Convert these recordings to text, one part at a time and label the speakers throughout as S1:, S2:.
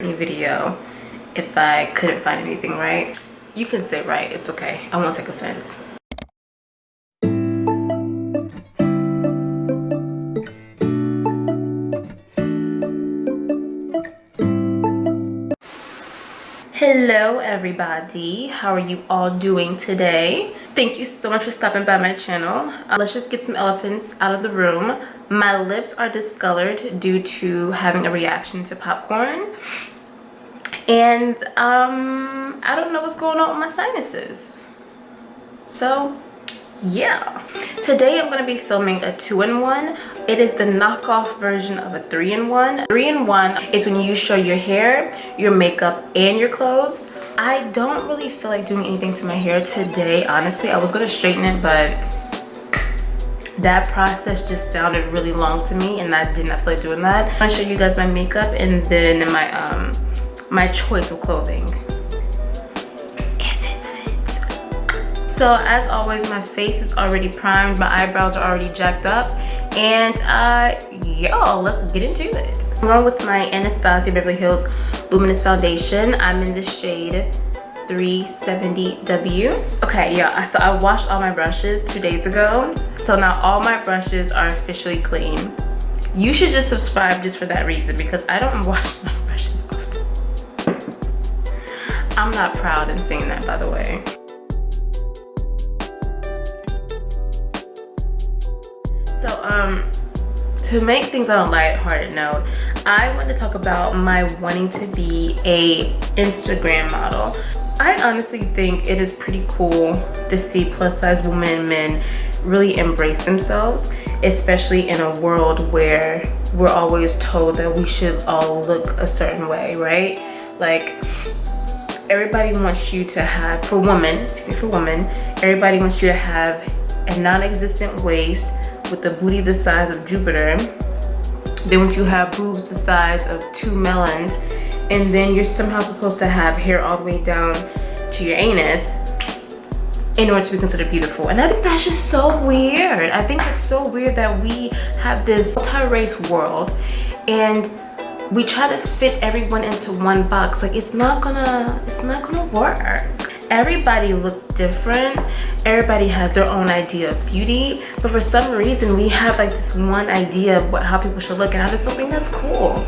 S1: Video if I couldn't find anything right. You can say right, it's okay. I won't take offense. Hello everybody, how are you all doing today? Thank you so much for stopping by my channel. Let's just get some elephants out of the room. My lips are discolored due to having a reaction to popcorn, and I don't know what's going on with my sinuses. So yeah, today I'm going to be filming a 2-in-1. It is the knockoff version of a 3-in-1. 3-in-1 is when you show your hair, your makeup, and your clothes. I don't really feel like doing anything to my hair today, honestly. I was going to straighten it, but that process just sounded really long to me, and I did not feel like doing that. I'm going to show you guys my makeup and then my choice of clothing. So as always, my face is already primed, my eyebrows are already jacked up, and y'all, let's get into it. I'm going with my Anastasia Beverly Hills Luminous Foundation. I'm in the shade 370W. Okay, yeah, so I washed all my brushes 2 days ago, so now all my brushes are officially clean. You should just subscribe just for that reason, because I don't wash my brushes often. I'm not proud in saying that, by the way. So to make things on a lighthearted note, I want to talk about my wanting to be a Instagram model. I honestly think it is pretty cool to see plus size women and men really embrace themselves, especially in a world where we're always told that we should all look a certain way, right? Like, everybody wants you to have, for women, everybody wants you to have a non-existent waist with a booty the size of Jupiter. They want you to have boobs the size of 2 melons, and then you're somehow supposed to have hair all the way down to your anus in order to be considered beautiful. And I think that's just so weird. I think it's so weird that we have this multi-race world and we try to fit everyone into one box. Like, it's not gonna work. Everybody looks different. Everybody has their own idea of beauty, but for some reason we have like this one idea of how people should look, and I just don't think that's cool.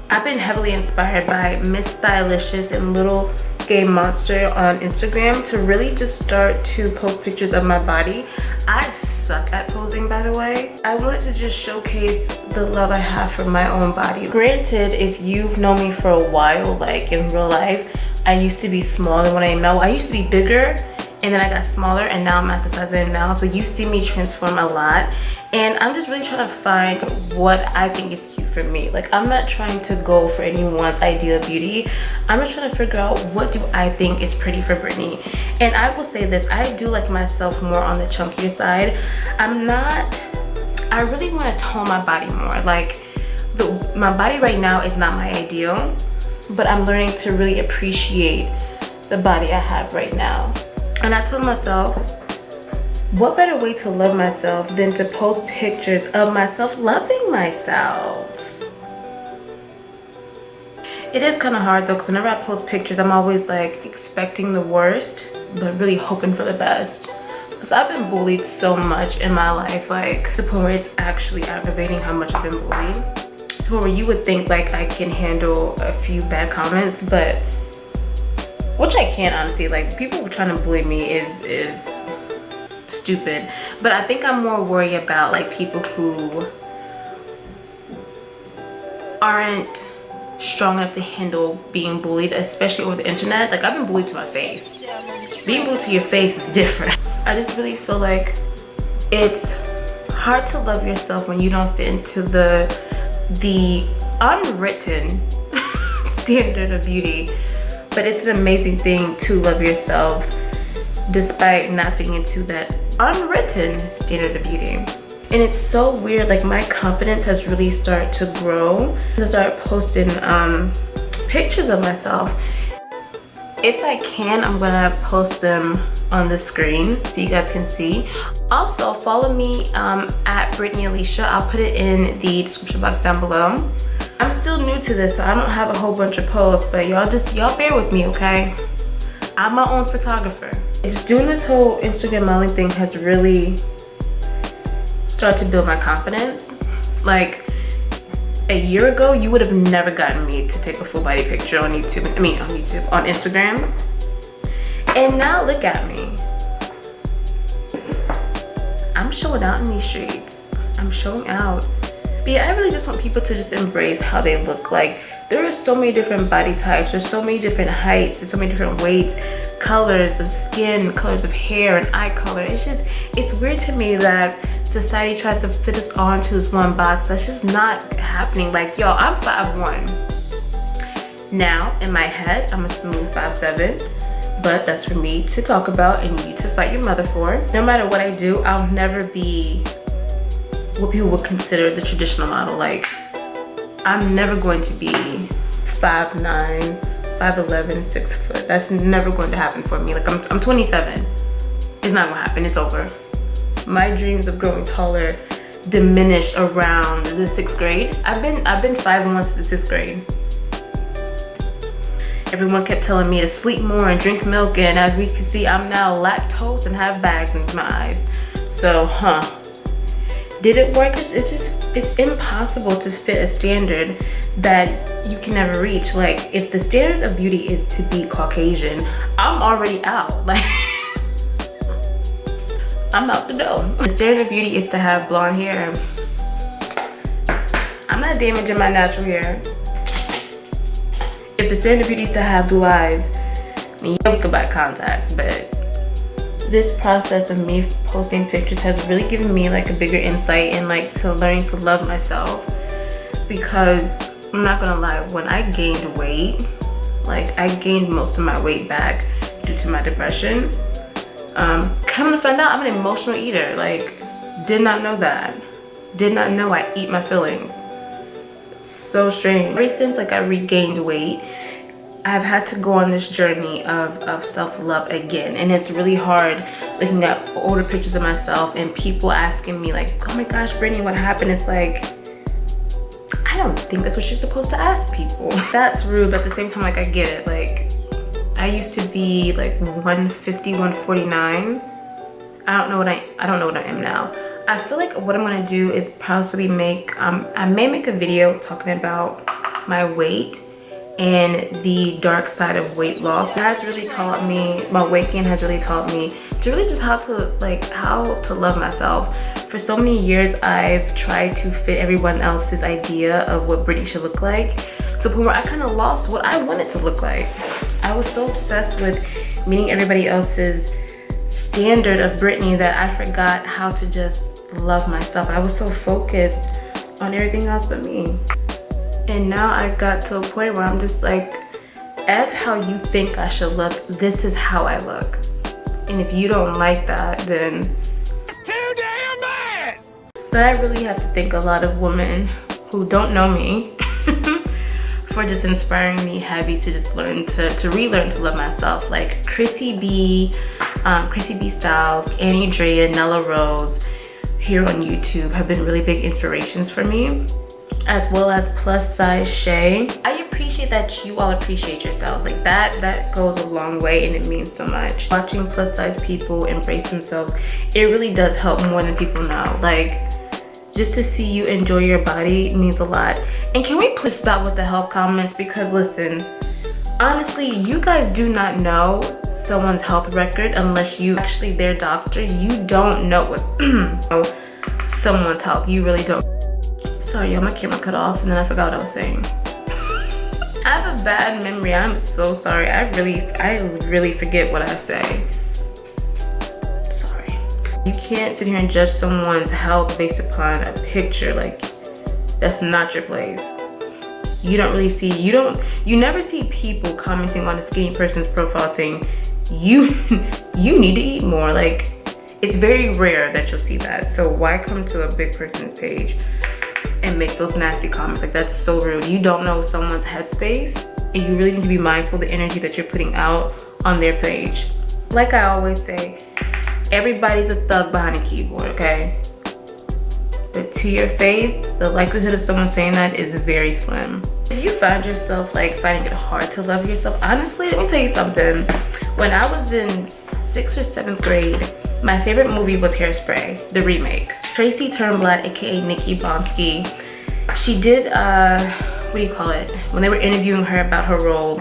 S1: I've been heavily inspired by Miss Stylicious and Little Gay Monster on Instagram to really just start to post pictures of my body. I suck at posing, by the way. I wanted to just showcase the love I have for my own body. Granted, if you've known me for a while, like in real life, I used to be smaller than what I am now. I used to be bigger, and then I got smaller, and now I'm at the size I am now. So you see me transform a lot, and I'm just really trying to find what I think is cute for me. Like, I'm not trying to go for anyone's idea of beauty. I'm just trying to figure out what do I think is pretty for Brittany. And I will say this, I do like myself more on the chunkier side. I really want to tone my body more. Like, my body right now is not my ideal, but I'm learning to really appreciate the body I have right now. And I told myself, what better way to love myself than to post pictures of myself loving myself? It is kind of hard though, because whenever I post pictures, I'm always like expecting the worst, but really hoping for the best. Because I've been bullied so much in my life, like to the point where it's actually aggravating how much I've been bullied. Where you would think like I can handle a few bad comments, but which I can't, honestly. Like, people trying to bully me is stupid, but I think I'm more worried about like people who aren't strong enough to handle being bullied, especially over the internet. Like, I've been bullied to my face. Being bullied to your face is different. I just really feel like it's hard to love yourself when you don't fit into the unwritten standard of beauty, but it's an amazing thing to love yourself despite not fitting into that unwritten standard of beauty. And it's so weird, like my confidence has really started to grow. I started posting pictures of myself. If I can, I'm gonna post them on the screen so you guys can see. Also, follow me at Brittany Alicia. I'll put it in the description box down below. I'm still new to this, so I don't have a whole bunch of posts, but y'all bear with me, okay? I'm my own photographer. Just doing this whole Instagram modeling thing has really started to build my confidence. Like, a year ago, you would have never gotten me to take a full body picture on YouTube. On Instagram. And now look at me. I'm showing out in these streets. I'm showing out. But yeah, I really just want people to just embrace how they look. Like, there are so many different body types. There's so many different heights. There's so many different weights, colors of skin, colors of hair, and eye color. It's weird to me that society tries to fit us all into this one box. That's just not happening. Like, y'all, I'm 5'1". Now, in my head, I'm a smooth 5'7", but that's for me to talk about and you to fight your mother for. No matter what I do, I'll never be what people would consider the traditional model. Like, I'm never going to be 5'9", 5'11", 6 foot. That's never going to happen for me. Like, I'm 27. It's not gonna happen, it's over. My dreams of growing taller diminished around the 6th grade. I've been 5'1" since the 6th grade. Everyone kept telling me to sleep more and drink milk, and as we can see, I'm now lactose and have bags in my eyes. So, did it work? It's impossible to fit a standard that you can never reach. Like, if the standard of beauty is to be Caucasian, I'm already out. Like, I'm out the door. The standard of beauty is to have blonde hair. I'm not damaging my natural hair. If the standard of beauty is to have blue eyes, I mean, yeah, we could buy contacts, but this process of me posting pictures has really given me like a bigger insight and like to learning to love myself. Because I'm not gonna lie, when I gained weight, like I gained most of my weight back due to my depression. Come to find out, I'm an emotional eater. Like, did not know that. Did not know I eat my feelings. So strange. Ever since like I regained weight, I've had to go on this journey of self-love again, and it's really hard looking at older pictures of myself and people asking me like, oh my gosh, Brittany, what happened? It's like, I don't think that's what you're supposed to ask people. That's rude, but at the same time, like, I get it. Like, I used to be like 150, 149. I don't know what I am now. I feel like what I'm gonna do is possibly I may make a video talking about my weight and the dark side of weight loss. That has really taught me, my weight gain has really taught me to really just how to love myself. For so many years, I've tried to fit everyone else's idea of what Brittany should look like, to the point where I kind of lost what I wanted to look like. I was so obsessed with meeting everybody else's standard of Brittany that I forgot how to just love myself. I was so focused on everything else but me. And now I got to a point where I'm just like, F how you think I should look, this is how I look. And if you don't like that, then too damn bad. But I really have to thank a lot of women who don't know me for just inspiring me heavy to just learn to relearn to love myself. Like Chrissy B Styles, Annie Drea, Nella Rose here on YouTube have been really big inspirations for me, as well as PlusSize Shay. I appreciate that you all appreciate yourselves. Like that goes a long way, and it means so much. Watching plus size people embrace themselves, it really does help more than people know. Like, just to see you enjoy your body means a lot. And can we please stop with the health comments? Because listen, honestly, you guys do not know someone's health record unless you actually their doctor. You don't know what someone's health. You really don't. Sorry, y'all, my camera cut off and then I forgot what I was saying. I have a bad memory. I'm so sorry. I really forget what I say. Sorry. You can't sit here and judge someone's health based upon a picture. Like, that's not your place. You don't really see, you never see people commenting on a skinny person's profile saying, you need to eat more. Like, it's very rare that you'll see that. So why come to a big person's page and make those nasty comments? Like, that's so rude. You don't know someone's headspace, and you really need to be mindful of the energy that you're putting out on their page. Like I always say, everybody's a thug behind a keyboard, okay? but to your face, the likelihood of someone saying that is very slim. If you find yourself like finding it hard to love yourself, honestly, let me tell you something. When I was in 6th or 7th grade, my favorite movie was Hairspray, the remake. Tracy Turnblad, aka Nikki Bonsky, she did, what do you call it? When they were interviewing her about her role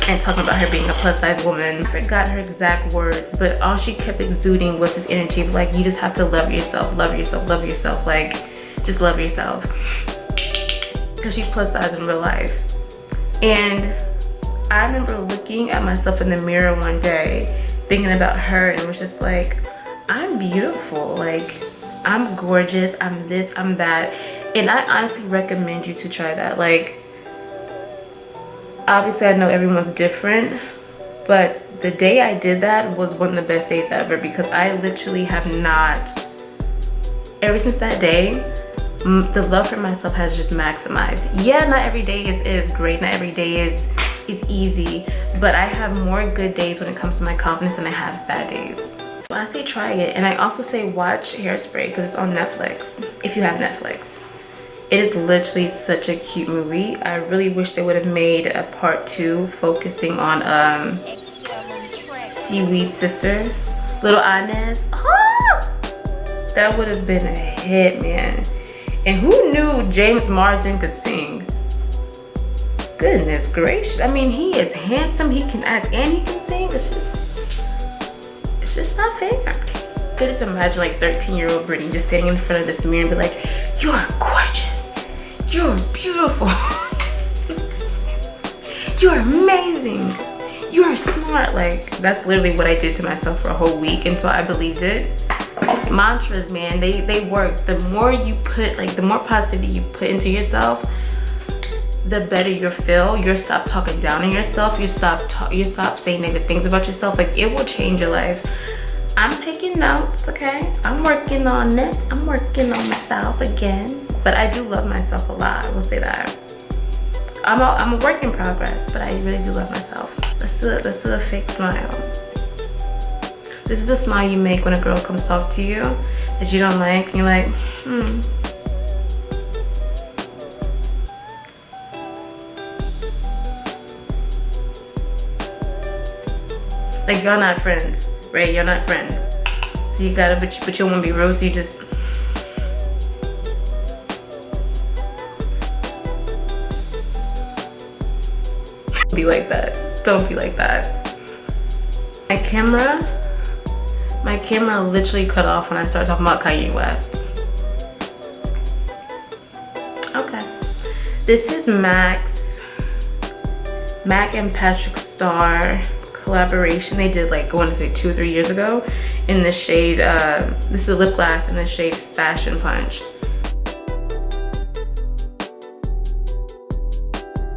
S1: and talking about her being a plus-size woman, I forgot her exact words, but all she kept exuding was this energy of like, you just have to love yourself, love yourself, love yourself, like, just love yourself. Because she's plus-size in real life. And I remember looking at myself in the mirror one day, thinking about her, and it was just like, I'm beautiful, like, I'm gorgeous, I'm this, I'm that. And I honestly recommend you to try that. Like, obviously I know everyone's different, but the day I did that was one of the best days ever, because I literally have not, ever since that day, the love for myself has just maximized. Yeah, not every day is great, not every day is easy, but I have more good days when it comes to my confidence than I have bad days. So I say try it, and I also say watch Hairspray because it's on Netflix, if you have Netflix. It is literally such a cute movie. I really wish they would have made a part 2 focusing on Seaweed's sister, little Inez. Ah! That would have been a hit, man. And who knew James Marsden could sing? Goodness gracious. I mean, he is handsome, he can act, and he can sing. It's just not fair. I could just imagine like 13-year-old Brittany just standing in front of this mirror and be like, you're gorgeous, you're beautiful, you're amazing, you're smart. Like, that's literally what I did to myself for a whole week until I believed it. Mantras, man, they work. The more you put, like, the more positivity you put into yourself, the better you'll feel. You'll stop talking down on yourself. You stop saying negative things about yourself. Like, it will change your life. I'm taking notes, okay? I'm working on it. I'm working on myself again. But I do love myself a lot, I will say that. I'm a work in progress, but I really do love myself. Let's do a fake smile. This is the smile you make when a girl comes talk to you that you don't like, and you're like, Like, y'all not friends, right? You're not friends. So you gotta, but you don't wanna be rude, so you just, be like that. Don't be like that. My camera literally cut off when I started talking about Kanye West. Okay. This is Mac and Patrick Star collaboration they did, like, I want to say 2 or 3 years ago, in the shade, this is a lip gloss in the shade Fashion Punch.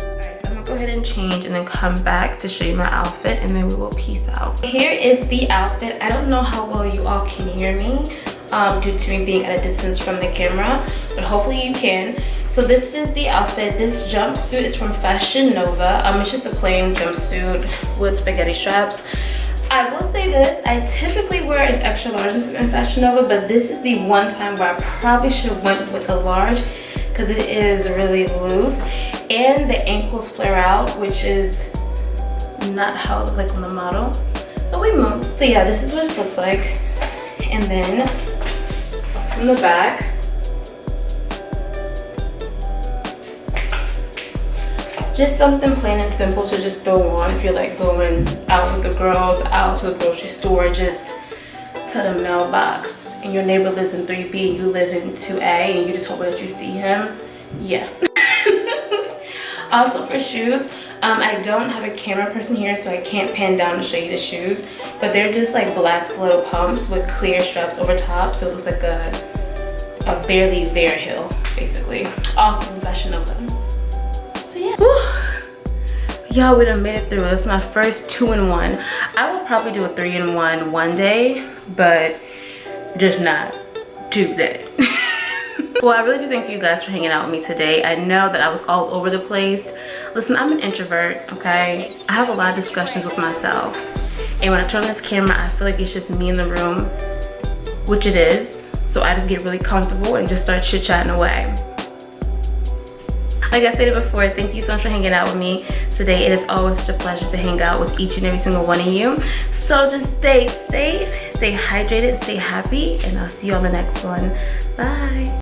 S1: Alright, so I'm gonna go ahead and change and then come back to show you my outfit, and then we will peace out. Here is the outfit. I don't know how well you all can hear me due to me being at a distance from the camera, but hopefully you can. So this is the outfit. This jumpsuit is from Fashion Nova. It's just a plain jumpsuit with spaghetti straps. I will say this, I typically wear an extra large in Fashion Nova, but this is the one time where I probably should have went with a large because it is really loose. And the ankles flare out, which is not how it looked like on the model, but we moved. So yeah, this is what it looks like. And then from the back, just something plain and simple to just throw on if you're like going out with the girls, out to the grocery store, just to the mailbox, and your neighbor lives in 3B and you live in 2A and you just hope that you see him. Yeah. Also for shoes, I don't have a camera person here, so I can't pan down to show you the shoes, but they're just like black little pumps with clear straps over top, so it looks like a barely there heel, basically. Also in Fashion Nova. So yeah. Y'all, we done made it through. It's my first 2-in-1. I will probably do a 3-in-1 one day, but just not today. Well, I really do thank you guys for hanging out with me today. I know that I was all over the place. Listen, I'm an introvert, okay? I have a lot of discussions with myself. And when I turn on this camera, I feel like it's just me in the room, which it is. So I just get really comfortable and just start chit-chatting away. Like I stated before, thank you so much for hanging out with me today. It is always such a pleasure to hang out with each and every single one of you. So just stay safe, stay hydrated, stay happy, and I'll see you on the next one. Bye.